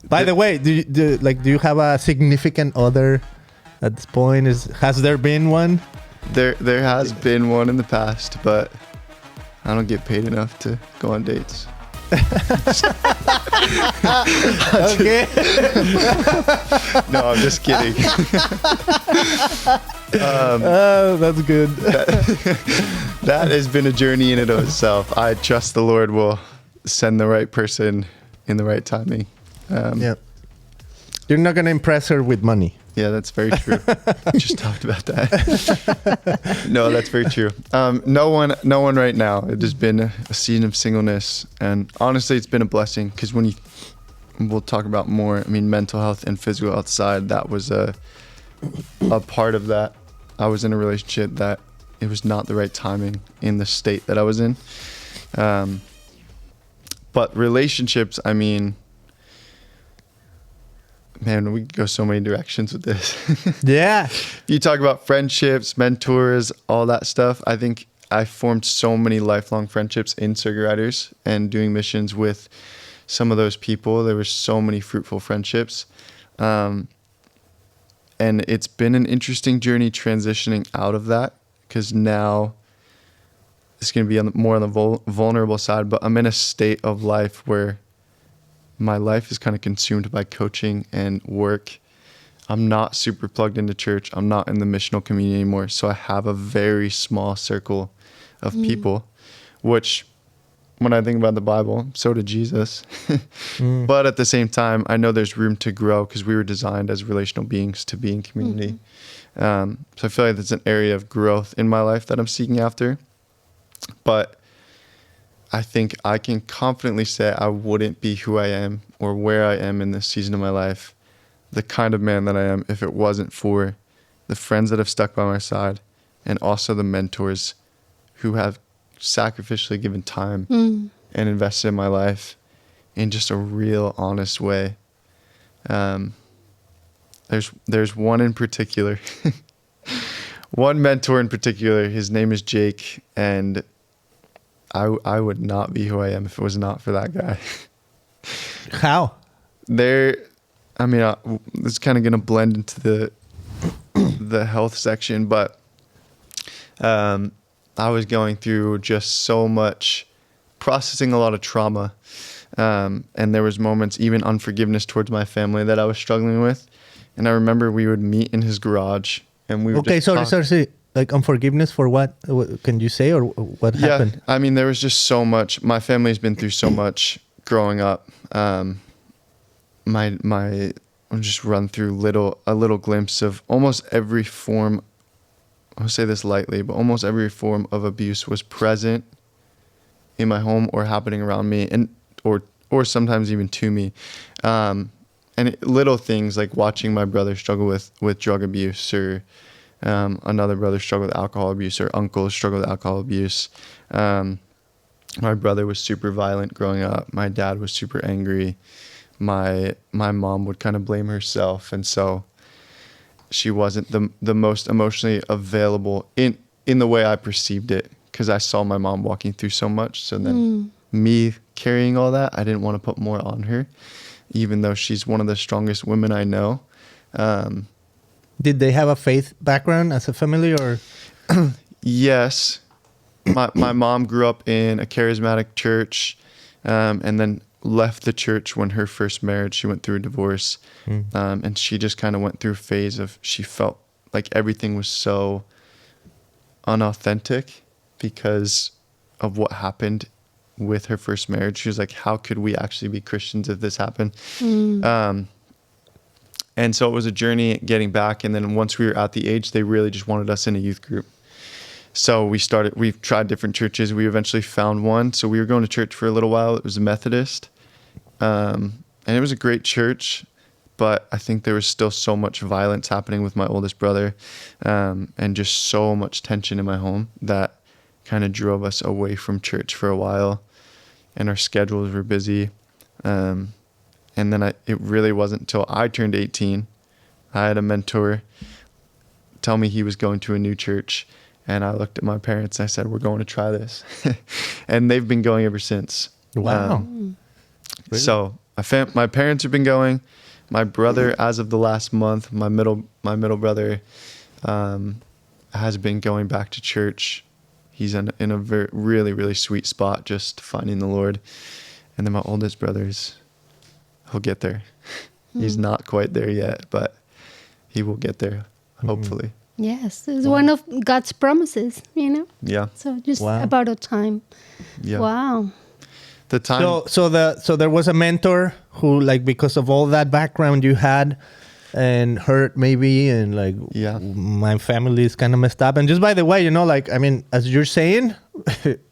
By the way, do you have a significant other at this point? Has there been one? There has been one in the past, but I don't get paid enough to go on dates. Okay. No, I'm just kidding. That's good. That has been a journey in and of itself. I trust the Lord will send the right person in the right timing. Yeah. You're not going to impress her with money. Yeah, that's very true. Just talked about that. No, that's very true. No one right now. It has been a season of singleness, and honestly, it's been a blessing because we'll talk about more. I mean, mental health and physical health side, that was a part of that. I was in a relationship that it was not the right timing in the state that I was in. But relationships, I mean, man, we could go so many directions with this. Yeah. You talk about friendships, mentors, all that stuff. I think I formed so many lifelong friendships in Circuit Riders and doing missions with some of those people. There were so many fruitful friendships. And it's been an interesting journey transitioning out of that, because now it's going to be more on the vulnerable side, but I'm in a state of life where my life is kind of consumed by coaching and work. I'm not super plugged into church. I'm not in the missional community anymore. So I have a very small circle of people, which when I think about the Bible, so did Jesus. But at the same time, I know there's room to grow because we were designed as relational beings to be in community. So I feel like that's an area of growth in my life that I'm seeking after. But I think I can confidently say I wouldn't be who I am or where I am in this season of my life, the kind of man that I am, if it wasn't for the friends that have stuck by my side and also the mentors who have sacrificially given time and invested in my life in just a real honest way. There's one in particular, one mentor in particular. His name is Jake, and I would not be who I am if it was not for that guy. How? It's kind of going to blend into the health section, but I was going through just so much, processing a lot of trauma, and there was moments, even unforgiveness towards my family, that I was struggling with. And I remember we would meet in his garage, and we would sorry. Like unforgiveness for what? Can you say, or what happened? Yeah, I mean, there was just so much. My family's been through so much growing up. I'll just run through a little glimpse of almost every form. I'll say this lightly, but almost every form of abuse was present in my home or happening around me, and or sometimes even to me. Little things like watching my brother struggle with drug abuse, or another brother struggle with alcohol abuse, or uncles struggle with alcohol abuse. My brother was super violent growing up. My dad was super angry. My mom would kind of blame herself, and so she wasn't the most emotionally available in the way I perceived it, because I saw my mom walking through so much. So then me carrying all that, I didn't want to put more on her, even though she's one of the strongest women I know. Did they have a faith background as a family, or? Yes. My mom grew up in a charismatic church, and then left the church when her first marriage. She went through a divorce, and she just kind of went through a phase of, she felt like everything was so unauthentic because of what happened with her first marriage. She was like, how could we actually be Christians if this happened? And so it was a journey getting back. And then once we were at the age, they really just wanted us in a youth group. So we've tried different churches. We eventually found one. So we were going to church for a little while. It was a Methodist. And it was a great church, but I think there was still so much violence happening with my oldest brother, and just so much tension in my home that kind of drove us away from church for a while, and our schedules were busy. And then it really wasn't until I turned 18, I had a mentor tell me he was going to a new church. And I looked at my parents and I said, we're going to try this. And they've been going ever since. Wow. Really? So my parents have been going. My brother, as of the last month, my middle brother, has been going back to church. He's in a really, really sweet spot, just finding the Lord. And then my oldest brother's, he'll get there. He's not quite there yet, but he will get there, hopefully. Yes, it's one of God's promises, you know? Yeah. So just about a time. Yeah. Wow. The time. So there was a mentor who, like, because of all that background you had and hurt maybe, and like, my family is kind of messed up. And just by the way, you know, like, I mean, as you're saying,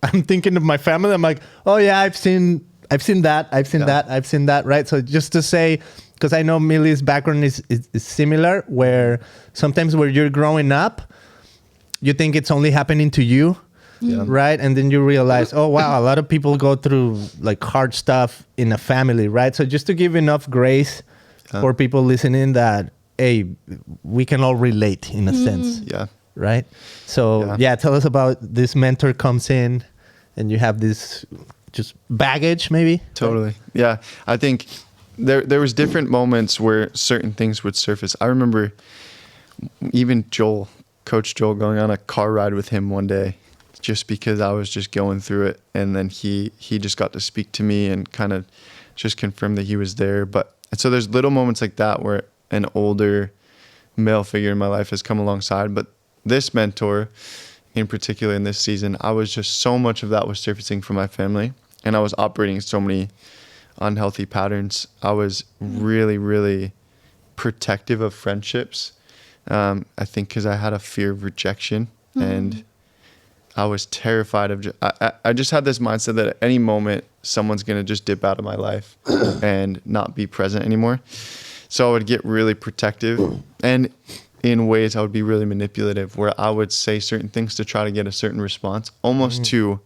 I'm thinking of my family. I'm like, oh yeah, I've seen that, right? So just to say, because I know Mili's background is similar, where sometimes where you're growing up, you think it's only happening to you, right? And then you realize, oh wow, a lot of people go through like hard stuff in a family, right? So just to give enough grace for people listening that, hey, we can all relate in a sense, right? So tell us about this mentor comes in, and you have this just baggage, maybe. Totally, yeah. I think there was different moments where certain things would surface. I remember even Coach Joel, going on a car ride with him one day, just because I was just going through it, and then he just got to speak to me and kind of just confirm that he was there. But so there's little moments like that where an older male figure in my life has come alongside. But this mentor in particular in this season, I was just, so much of that was surfacing from my family, and I was operating so many unhealthy patterns. I was really, really protective of friendships. I think because I had a fear of rejection, and I was terrified of, I just had this mindset that at any moment someone's going to just dip out of my life and not be present anymore. So I would get really protective, and in ways I would be really manipulative, where I would say certain things to try to get a certain response, almost to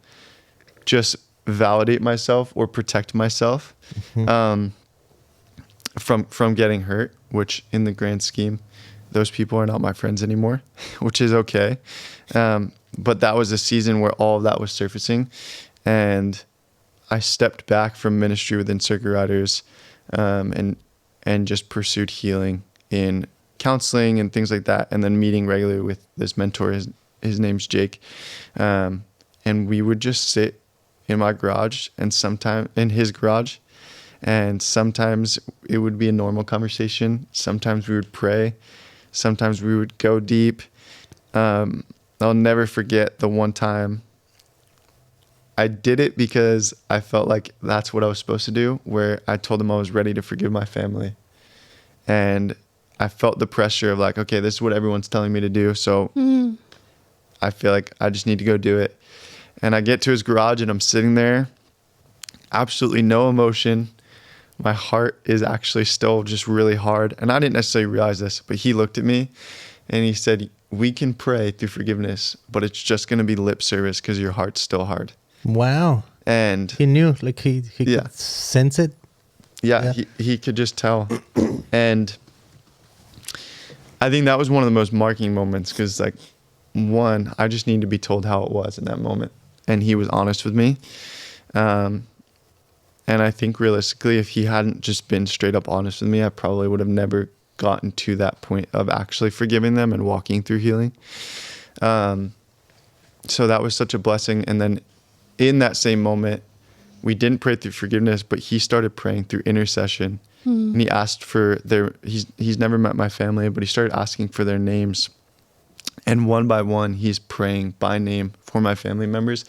just validate myself or protect myself from getting hurt, which in the grand scheme, those people are not my friends anymore, which is okay. But that was a season where all of that was surfacing, and I stepped back from ministry within Circuit Riders, and just pursued healing in counseling and things like that, and then meeting regularly with this mentor. His name's Jake, and we would just sit in my garage, and sometimes in his garage, and sometimes it would be a normal conversation. Sometimes we would pray. Sometimes we would go deep. I'll never forget the one time I did it because I felt like that's what I was supposed to do, where I told him I was ready to forgive my family. And I felt the pressure of like, okay, this is what everyone's telling me to do. So I feel like I just need to go do it. And I get to his garage, and I'm sitting there, absolutely no emotion. My heart is actually still just really hard. And I didn't necessarily realize this, but he looked at me and he said, we can pray through forgiveness, but it's just going to be lip service because your heart's still hard. Wow. And he knew, like he could sense it. Yeah. He could just tell. And I think that was one of the most marking moments, because like, one, I just needed to be told how it was in that moment. And he was honest with me. And I think realistically, if he hadn't just been straight up honest with me, I probably would have never gotten to that point of actually forgiving them and walking through healing. So that was such a blessing. And then in that same moment, we didn't pray through forgiveness, but he started praying through intercession. And he asked for he's never met my family, but he started asking for their names. And one by one, he's praying by name for my family members,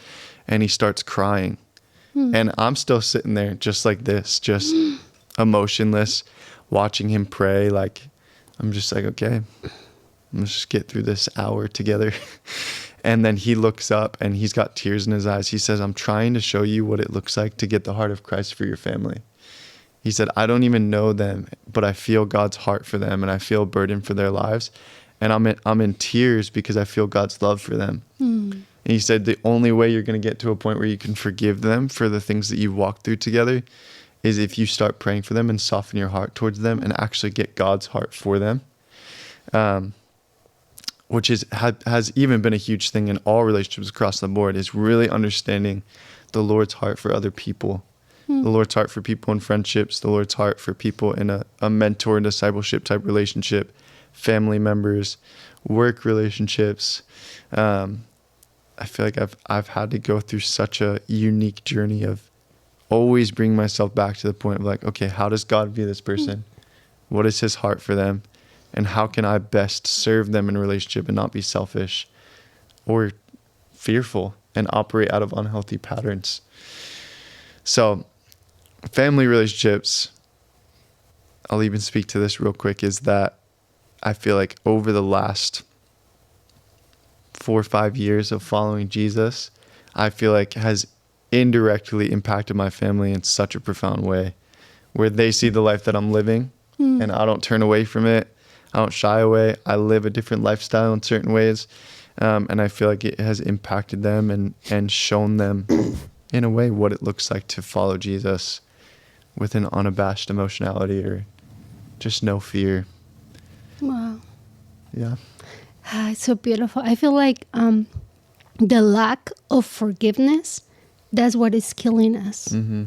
and he starts crying. And I'm still sitting there just like this, just emotionless, watching him pray. Like, I'm just like, okay, let's just get through this hour together. And then he looks up and he's got tears in his eyes. He says, I'm trying to show you what it looks like to get the heart of Christ for your family. He said, I don't even know them, but I feel God's heart for them, and I feel a burden for their lives. And I'm in tears because I feel God's love for them. And he said, the only way you're going to get to a point where you can forgive them for the things that you've walked through together is if you start praying for them and soften your heart towards them and actually get God's heart for them. Which has even been a huge thing in all relationships across the board, is really understanding the Lord's heart for other people. The Lord's heart for people in friendships, the Lord's heart for people in a mentor and discipleship type relationship, family members, work relationships. I feel like I've had to go through such a unique journey of always bring myself back to the point of like, okay, how does God view this person? What is his heart for them? And how can I best serve them in a relationship and not be selfish or fearful and operate out of unhealthy patterns? So family relationships, I'll even speak to this real quick, is that I feel like over the last 4 or 5 years of following Jesus, I feel like has indirectly impacted my family in such a profound way, where they see the life that I'm living and I don't turn away from it. I don't shy away. I live a different lifestyle in certain ways. And I feel like it has impacted them and shown them in a way what it looks like to follow Jesus with an unabashed emotionality or just no fear. Wow. Yeah. It's so beautiful. I feel like the lack of forgiveness, that's what is killing us. Mm-hmm.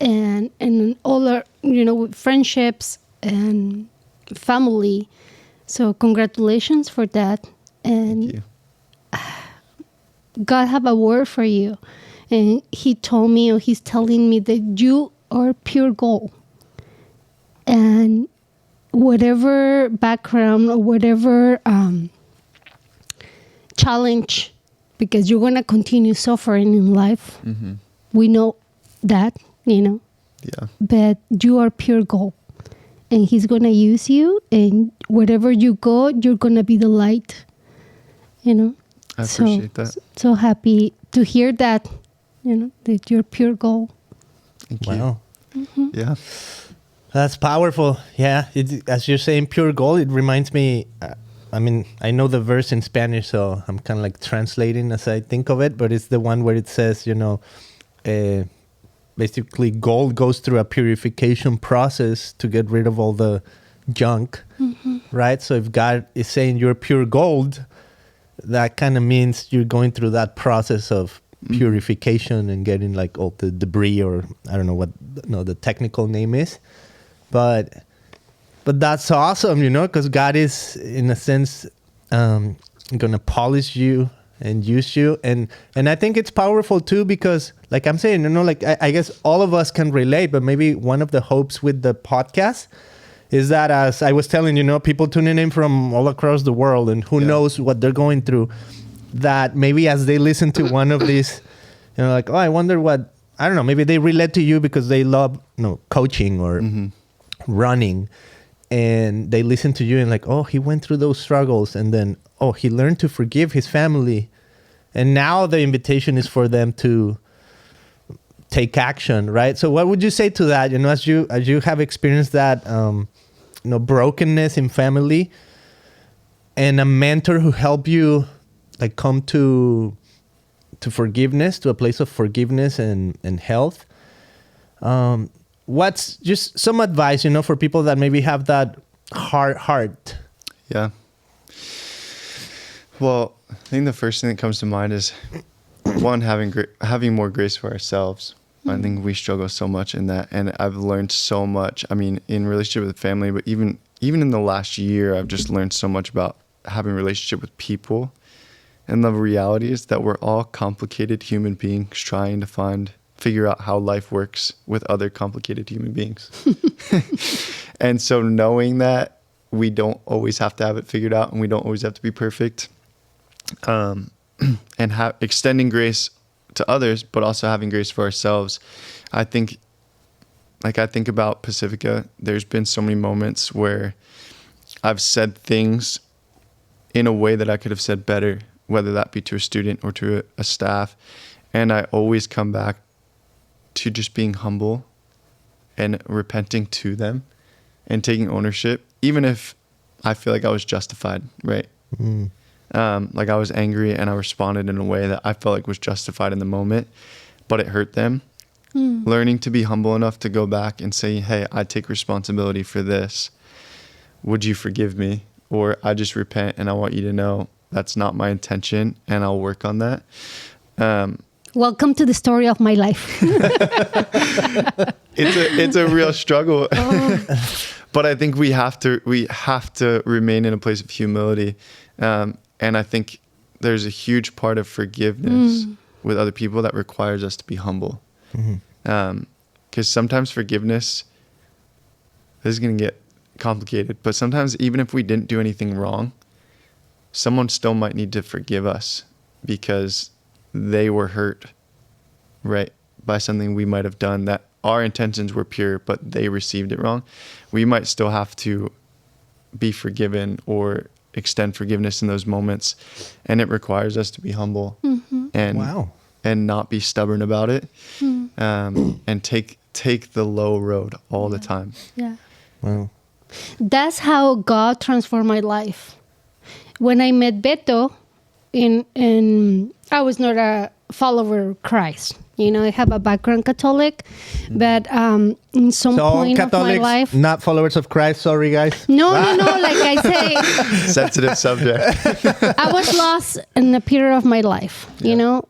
And all our, friendships and family. So congratulations for that. And Thank you. God have a word for you. And he told me, or he's telling me that you are pure gold. And whatever background or whatever challenge, because you're going to continue suffering in life. Mm-hmm. We know that, Yeah. but you are pure gold. And he's going to use you, and wherever you go, you're going to be the light, I appreciate that. So happy to hear that, that you're pure gold. Thank you. Wow. Mm-hmm. Yeah. That's powerful. Yeah. As you're saying pure gold, it reminds me, I know the verse in Spanish, so I'm kind of like translating as I think of it, but it's the one where it says, basically gold goes through a purification process to get rid of all the junk, right? So if God is saying you're pure gold, that kind of means you're going through that process of purification and getting like all the debris, or I don't know what the technical name is, but that's awesome, because God is in a sense gonna polish you and use you, and I think it's powerful too, because like I'm saying, I guess all of us can relate, but maybe one of the hopes with the podcast is that, as I was telling people tuning in from all across the world, and who knows what they're going through, that maybe as they listen to one of these, like, oh, I wonder what, I don't know, maybe they relate to you because they love coaching or running, and they listen to you and like, oh, he went through those struggles, and then, oh, he learned to forgive his family, and now the invitation is for them to take action, right? So what would you say to that, as you have experienced that brokenness in family, and a mentor who helped you like come to forgiveness, to a place of forgiveness and health? What's just some advice, for people that maybe have that hard heart? Yeah. Well, I think the first thing that comes to mind is one, having more grace for ourselves. I think we struggle so much in that, and I've learned so much. I mean, in relationship with family, but even in the last year, I've just learned so much about having a relationship with people. And the reality is that we're all complicated human beings trying to figure out how life works with other complicated human beings. And so knowing that we don't always have to have it figured out, and we don't always have to be perfect, and extending grace to others, but also having grace for ourselves. I think about Pacifica, there's been so many moments where I've said things in a way that I could have said better, whether that be to a student or to a staff. And I always come back to just being humble and repenting to them and taking ownership, even if I feel like I was justified, right? Like I was angry and I responded in a way that I felt like was justified in the moment, but it hurt them. Learning to be humble enough to go back and say, hey, I take responsibility for this. Would you forgive me? Or I just repent, and I want you to know that's not my intention, and I'll work on that. Welcome to the story of my life. It's a real struggle. But I think we have to remain in a place of humility. And I think there's a huge part of forgiveness with other people that requires us to be humble. Because sometimes forgiveness, this is going to get complicated, but sometimes even if we didn't do anything wrong, someone still might need to forgive us because they were hurt, right, by something we might have done that our intentions were pure, but they received it wrong. We might still have to be forgiven or extend forgiveness in those moments, and it requires us to be humble and not be stubborn about it, and take the low road all the time. Yeah. Wow. That's how God transformed my life. When I met Beto, I was not a follower of Christ. You know, I have a background Catholic, but in some point Catholics, of my life, not followers of Christ. Sorry, guys. No. Like I say, Sensitive subject. I was lost in a period of my life. You know,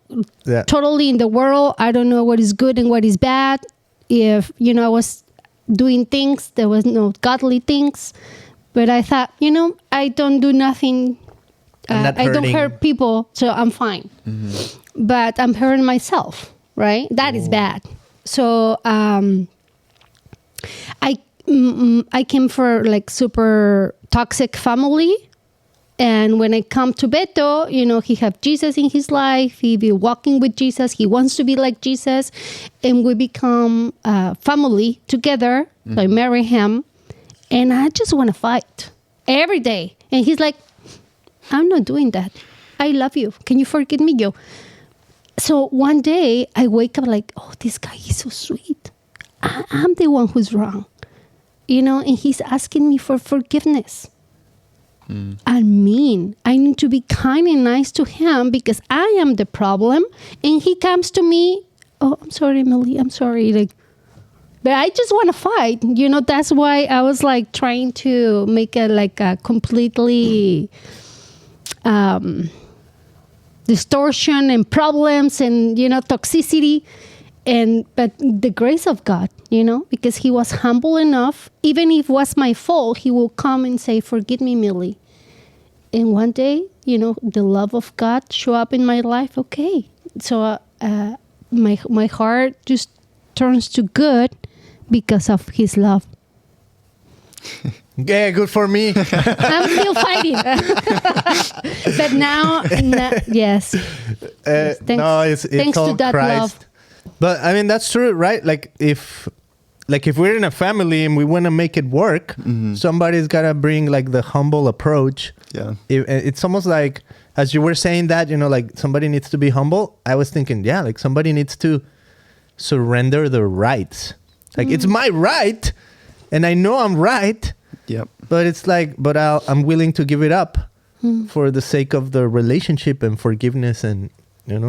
totally in the world. I don't know what is good and what is bad. If I was doing things, there was no godly things, but I thought, I don't do nothing. I don't hurt people, so I'm fine. But I'm hurting myself, right? That is bad. So I came for like super toxic family, and when I come to Beto, he have Jesus in his life. He be walking with Jesus. He wants to be like Jesus, and we become family together. So I marry him, and I just want to fight every day. And he's like, I'm not doing that. I love you. Can you forgive me, Joe? So one day I wake up like, oh, this guy is so sweet. I'm the one who's wrong, and he's asking me for forgiveness. I'm mean. I need to be kind and nice to him because I am the problem. And he comes to me, oh, I'm sorry, Mili. I'm sorry. But I just want to fight. That's why I was like trying to make it like a completely distortion and problems and toxicity, but the grace of God, because he was humble enough, even if it was my fault, he will come and say, forgive me, Mili. And one day, the love of God show up in my life. Okay, so my heart just turns to good because of his love. Yeah, good for me. I'm still fighting. But now, yes. Thanks all to that Christ. love. But I mean, that's true, right? Like if we're in a family and we want to make it work, somebody's got to bring like the humble approach. Yeah. It's almost like, as you were saying that, like somebody needs to be humble. I was thinking, like somebody needs to surrender their rights. Like it's my right, and I know I'm right. Yep. But it's like, I'm willing to give it up for the sake of the relationship and forgiveness, and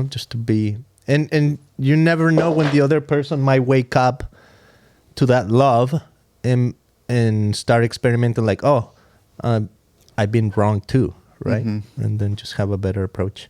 just to be. And you never know when the other person might wake up to that love and start experimenting. Like, oh, I've been wrong too, right? And then just have a better approach.